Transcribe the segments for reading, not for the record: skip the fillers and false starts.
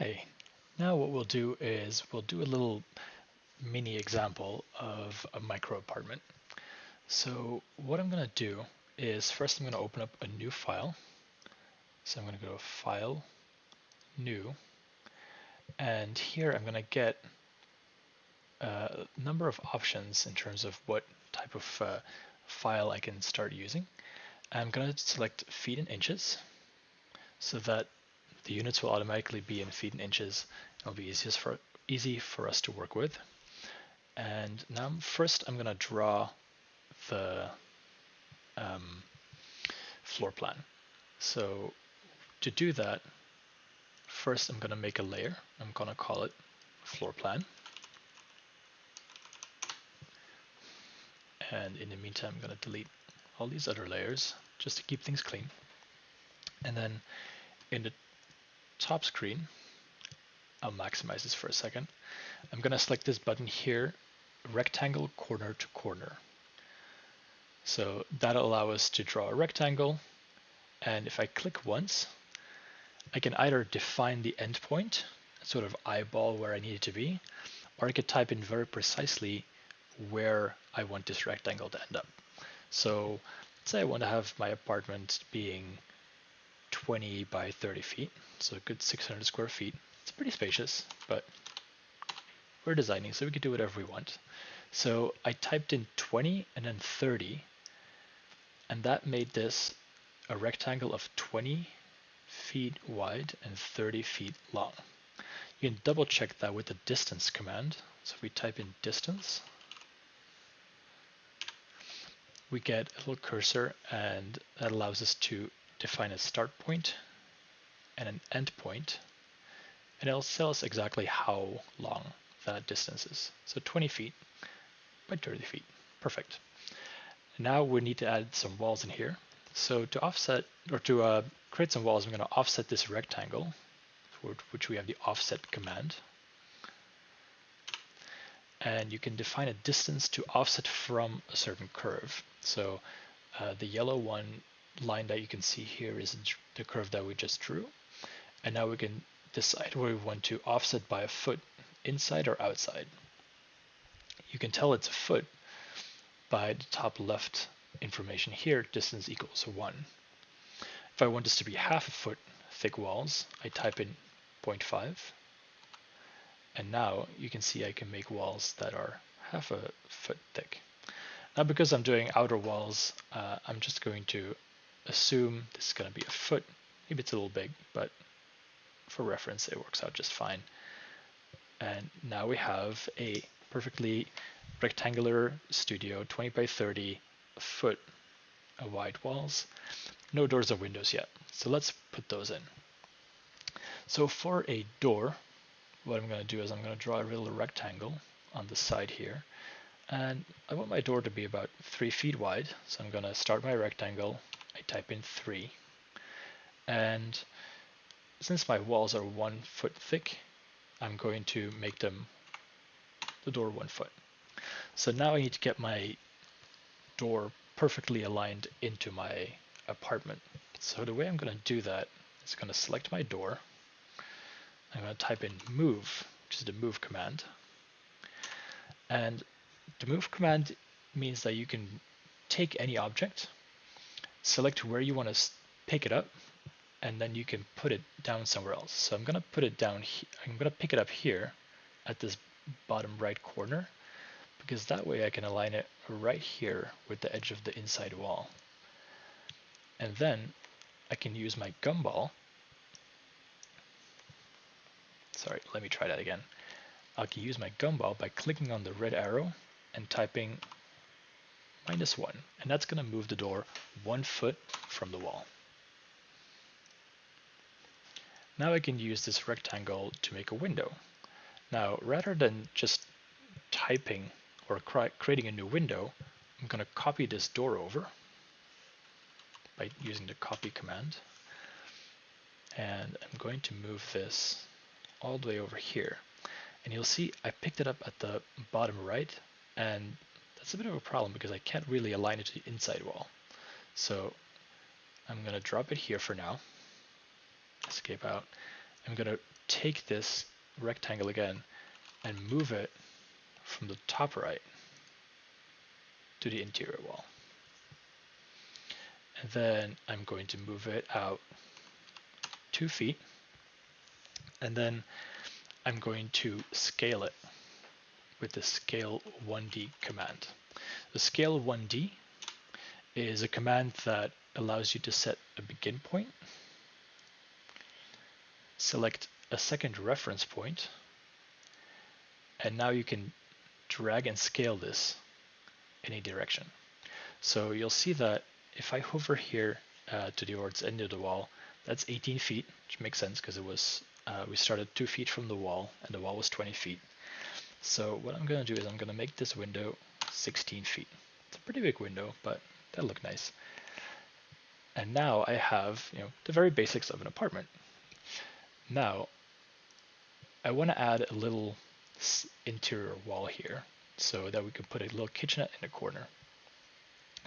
Hi. Now what we'll do is we'll do a little mini example of a micro apartment. So what I'm going to do is first I'm going to open up a new file. So I'm going to go File, New, and here I'm going to get a number of options in terms of what type of file I can start using. I'm going to select feet and inches so that the units will automatically be in feet and inches. It'll be easy for us to work with. And now first I'm going to draw the floor plan. So to do that, first I'm going to make a layer. I'm going to call it floor plan. And in the meantime, I'm going to delete all these other layers just to keep things clean. And then in the top screen, I'll maximize this for a second. I'm going to select this button here, rectangle corner to corner. So that'll allow us to draw a rectangle. And if I click once, I can either define the endpoint, sort of eyeball where I need it to be, or I could type in very precisely where I want this rectangle to end up. So let's say I want to have my apartment being 20 by 30 feet, so a good 600 square feet. It's pretty spacious, but we're designing, so we could do whatever we want. So I typed in 20 and then 30, and that made this a rectangle of 20 feet wide and 30 feet long. You can double check that with the distance command. So if we type in distance, we get a little cursor, and that allows us to define a start point and an end point, and it'll tell us exactly how long that distance is. So 20 feet by 30 feet. Perfect. Now we need to add some walls in here. So to offset, or to create some walls, I'm going to offset this rectangle, for which we have the offset command. And you can define a distance to offset from a certain curve. So the yellow line that you can see here is the curve that we just drew. And now we can decide where we want to offset by a foot, inside or outside. You can tell it's a foot by the top left information here, distance equals 1. If I want this to be half a foot thick walls, I type in 0.5. And now you can see I can make walls that are half a foot thick. Now because I'm doing outer walls, I'm just going to assume this is going to be a foot. Maybe it's a little big, but for reference it works out just fine. And now we have a perfectly rectangular studio, 20 by 30 foot wide walls. No doors or windows yet, so let's put those in. So for a door, what I'm going to do is I'm going to draw a little rectangle on the side here, and I want my door to be about 3 feet wide. So I'm going to start my rectangle, I type in 3, and since my walls are 1 foot thick, I'm going to make the door 1 foot. So now I need to get my door perfectly aligned into my apartment. So the way I'm going to do that is going to select my door. I'm going to type in move, which is the move command. And the move command means that you can take any object, select where you want to pick it up, and then you can put it down somewhere else. So I'm going to put it down here. I'm going to pick it up here at this bottom right corner, because that way I can align it right here with the edge of the inside wall. And then I can use my gumball. Sorry, let me try that again. I can use my gumball by clicking on the red arrow and typing -1, and that's going to move the door 1 foot from the wall. Now I can use this rectangle to make a window. Now, rather than just typing or creating a new window, I'm going to copy this door over by using the copy command, and I'm going to move this all the way over here. And you'll see I picked it up at the bottom right, and that's a bit of a problem because I can't really align it to the inside wall. So I'm going to drop it here for now. Escape out. I'm going to take this rectangle again and move it from the top right to the interior wall. And then I'm going to move it out 2 feet, and then I'm going to scale it with the scale 1D command. The scale 1D is a command that allows you to set a begin point, select a second reference point, and now you can drag and scale this in a direction. So you'll see that if I hover here towards the end of the wall, that's 18 feet, which makes sense because it was we started 2 feet from the wall and the wall was 20 feet. So what I'm going to do is I'm going to make this window 16 feet. It's a pretty big window, but that'll look nice. And now I have, the very basics of an apartment. Now I want to add a little interior wall here so that we can put a little kitchenette in the corner.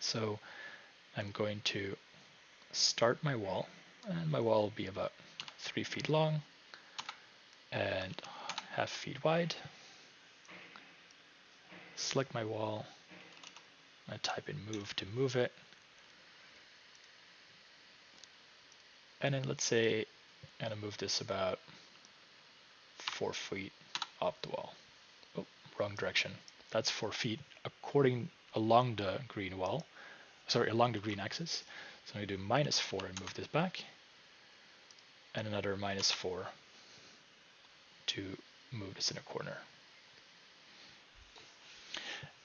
So I'm going to start my wall, and my wall will be about 3 feet long and 1/2 feet wide. Select my wall, I type in move to move it, and then let's say I'm going to move this about 4 feet off the wall. Oh, wrong direction. That's 4 feet along the green wall, along the green axis. So I'm going to do -4 and move this back, and another -4 to move this in a corner.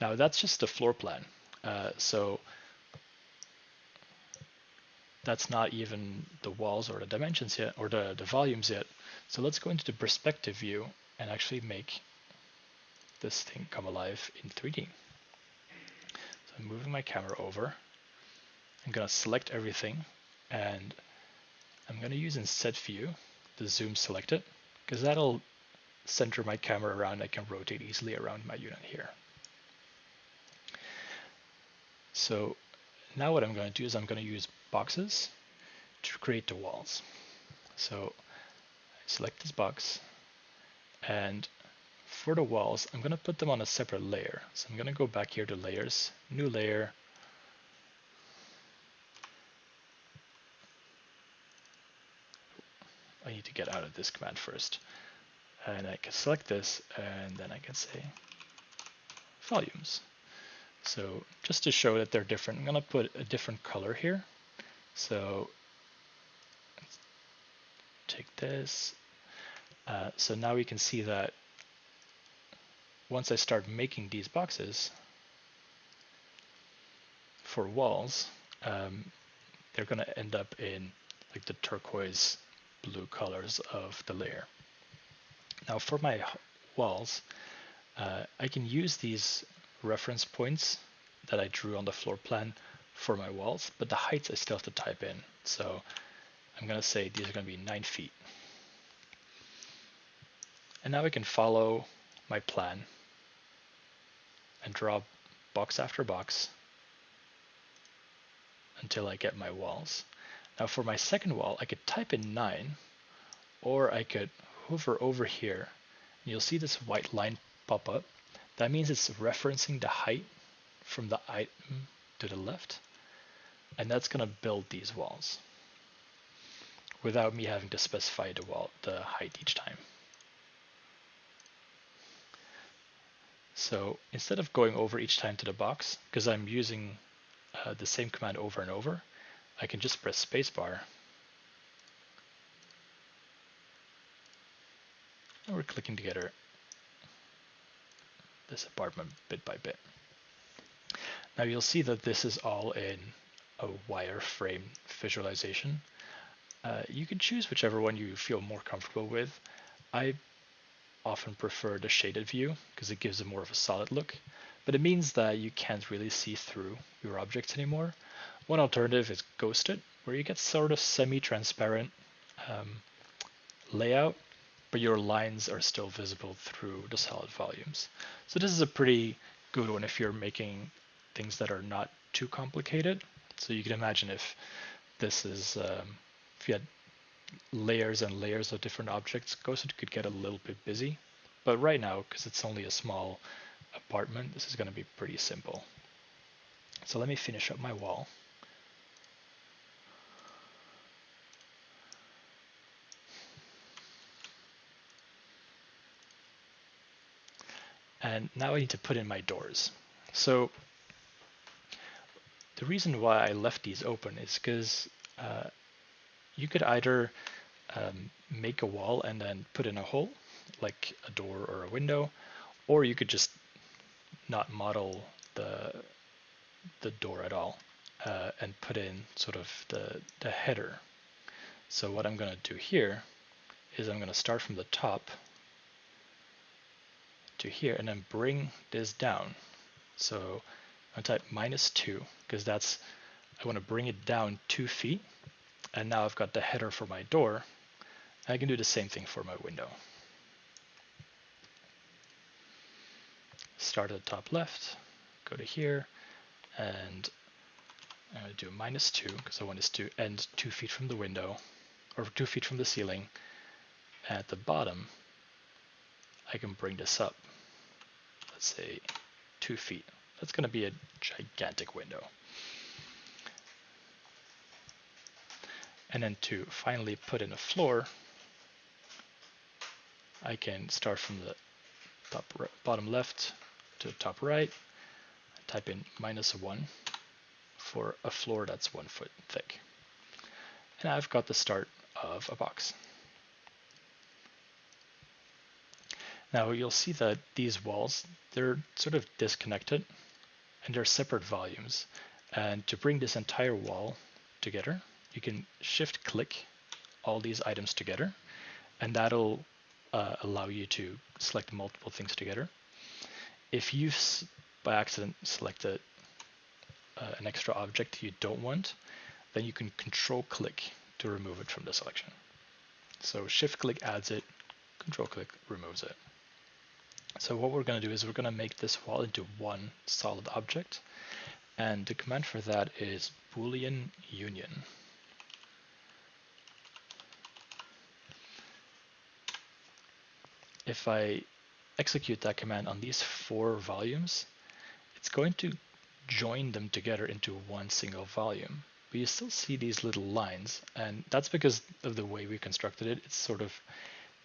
Now that's just the floor plan. So that's not even the walls or the dimensions yet, or the volumes yet. So let's go into the perspective view and actually make this thing come alive in 3D. So I'm moving my camera over. I'm going to select everything, and I'm going to use in set view the zoom selected, because that'll center my camera around. I can rotate easily around my unit here. So now what I'm going to do is I'm going to use boxes to create the walls. So I select this box, and for the walls, I'm going to put them on a separate layer. So I'm going to go back here to layers, new layer, I need to get out of this command first. And I can select this, and then I can say volumes. So just to show that they're different, I'm going to put a different color here. So let's take this. So now we can see that once I start making these boxes for walls, they're going to end up in like the turquoise blue colors of the layer. Now for my walls, I can use these reference points that I drew on the floor plan for my walls, but the heights I still have to type in. So I'm going to say these are going to be 9 feet. And now I can follow my plan and draw box after box until I get my walls. Now for my second wall, I could type in 9, or I could hover over here, and you'll see this white line pop up. That means it's referencing the height from the item to the left, and that's going to build these walls without me having to specify the height each time. So instead of going over each time to the box, because I'm using the same command over and over, I can just press spacebar. And we're clicking together this apartment bit by bit. Now you'll see that this is all in a wireframe visualization. You can choose whichever one you feel more comfortable with. I often prefer the shaded view because it gives it more of a solid look, but it means that you can't really see through your objects anymore. One alternative is ghosted, where you get sort of semi-transparent layout, but your lines are still visible through the solid volumes. So this is a pretty good one if you're making things that are not too complicated. So you can imagine if this is, if you had layers and layers of different objects go, so it could get a little bit busy. But right now, because it's only a small apartment, this is going to be pretty simple. So let me finish up my wall. And now I need to put in my doors. So the reason why I left these open is because you could either make a wall and then put in a hole, like a door or a window, or you could just not model the door at all and put in sort of the header. So what I'm going to do here is I'm going to start from the top to here and then bring this down. So I'm going to type -2 because I want to bring it down 2 feet. And now I've got the header for my door. I can do the same thing for my window. Start at the top left, go to here, and I'm going to do -2 because I want this to end 2 feet from the window, or 2 feet from the ceiling. At the bottom, I can bring this up, let's say 2 feet. That's going to be a gigantic window. And then to finally put in a floor, I can start from the bottom left to the top right, type in -1 for a floor that's 1 foot thick. And I've got the start of a box. Now you'll see that these walls, they're sort of disconnected and they're separate volumes. And to bring this entire wall together, you can shift click all these items together, and that'll allow you to select multiple things together. If you by accident selected an extra object you don't want, then you can control click to remove it from the selection. So shift click adds it, control click removes it. So what we're going to do is we're going to make this wall into one solid object, and the command for that is Boolean union. If I execute that command on these 4 volumes, it's going to join them together into one single volume. But you still see these little lines, and that's because of the way we constructed it. It's sort of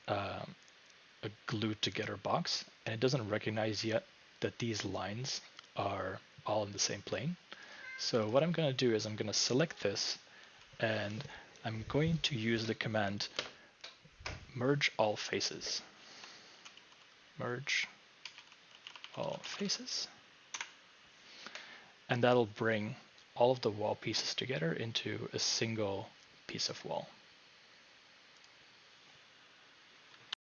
a glued together box, and it doesn't recognize yet that these lines are all in the same plane. So what I'm going to do is I'm going to select this, and I'm going to use the command merge all faces. Merge all faces. And that'll bring all of the wall pieces together into a single piece of wall.